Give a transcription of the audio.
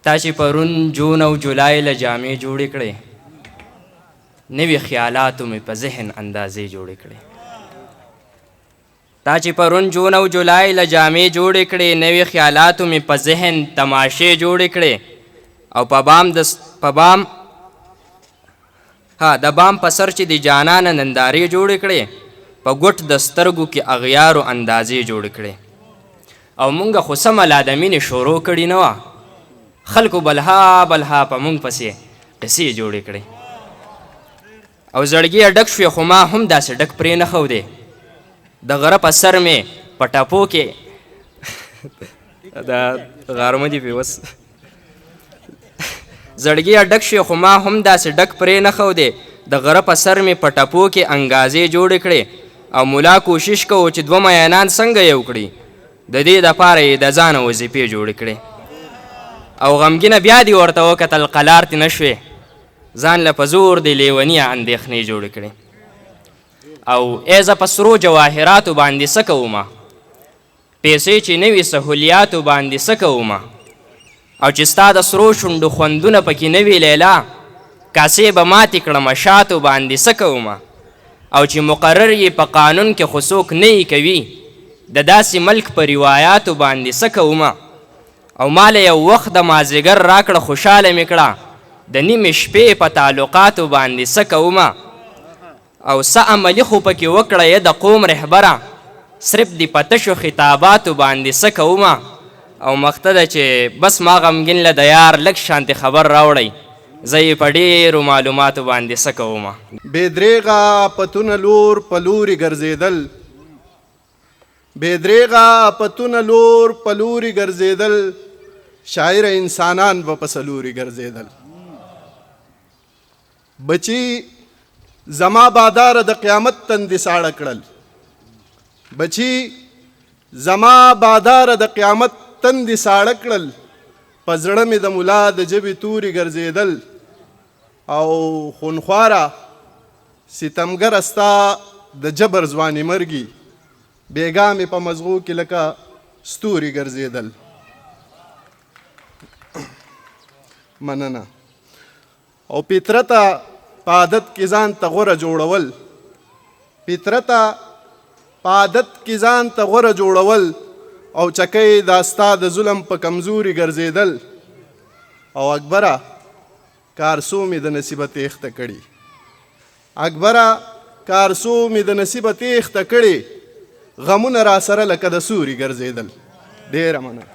تا چې پرون جون او جولای له جامې جوړې کړې، نوي خیالاتو مې په ذهن اندازې جوړې کړې. تا چې پرون جون او جولای له جامې جوړې کړې، نوي خیالاتو مې په ذهن تماشې جوړې کړې، او په بام په سر چې د جانانه نندارې جوړې کړې، په ګوټ د سترګو کې اغیارو اندازې جوړې کړې. او مونږ خو سمه لا د مینې شروع کړې نه وه، خلکو بلها بلها په مونږ پسې قصې جوړې کړې. او زړګي ډک شوې، خو ما هم داسې ډک پرې نه ښودې. د غره په سر مې په ټپو کې دا غارمه دي پې وس زړګي ډک شوې، خو ما هم داسې ډک پرې نه ښودې. د غره په سر مې په ټپو کې انګازې جوړې کړې، او ملا کوشش کوو چې دوه میانان څنګه یو کړي، د دې دپاره یې د ځانه وظیفې جوړې کړې. او غمګینه بیا دې ورته وکتل قلار تې نه شوې، ځان له په زور د لیونیه اندېښنې جوړې کړې. او ای زه په سرو جواهراتو باندې څه کومه، پیسې چې نه وي سهولیاتو باندې څه کومه، او چې ستا د سرو شونډو خوندونه پکې نه وي لیلا، کاسې به ماتې کړم شاتو باندې څه کومه. او چې مقرر یې په قانون کې خو څوک نه یې کوي، د داسې ملک په روایاتو باندې څه کومه. او ماله یو وخت د مازدیګر راکړه خوشحاله مې کړه، د نیمې شپې په تعلقاتو باندې څه کومه. او څه عملي خو پکې وکړه یې د قوم رهبره، صرف د په تشو خطاباتو باندې څه کومه. او مخته ده چې بس ما غمګین له د یار لږ شانتې خبر راوړئ، زه یې په ډېرو معلوماتو باندې څه کومه. بې درېغه پتونه لور په لوري ګرځېدل، بې درېغه پتونه لور په لوري ګرځېدل، شاعر انسانان به په څلوري ګرځېدل. بچي زما باداره د قیامت تندې ساړه کړل، بچي زما باداره د قیامت تندې ساړه کړل، په زړه مې د ملا د ژبې توري ګرځېدل. او خونخواره ستمګره ستا د جبر ځواني مرګي، بېګا مې په مزغو کې لکه ستوري ګرځېدل. مننه. او فطرته په عادت کې ځان ته غوره جوړول، فطرته په عادت کې ځان ته غوره جوړول، او چکۍ دا ستا د ظلم په کمزوري ګرځېدل. او اکبره کارسو مې د نصیبه تېښته کړي، اکبره کارسو مې د نصیبه تېښته کړي، غمونه را سره لکه د سوري ګرځېدل. ډېره مننه.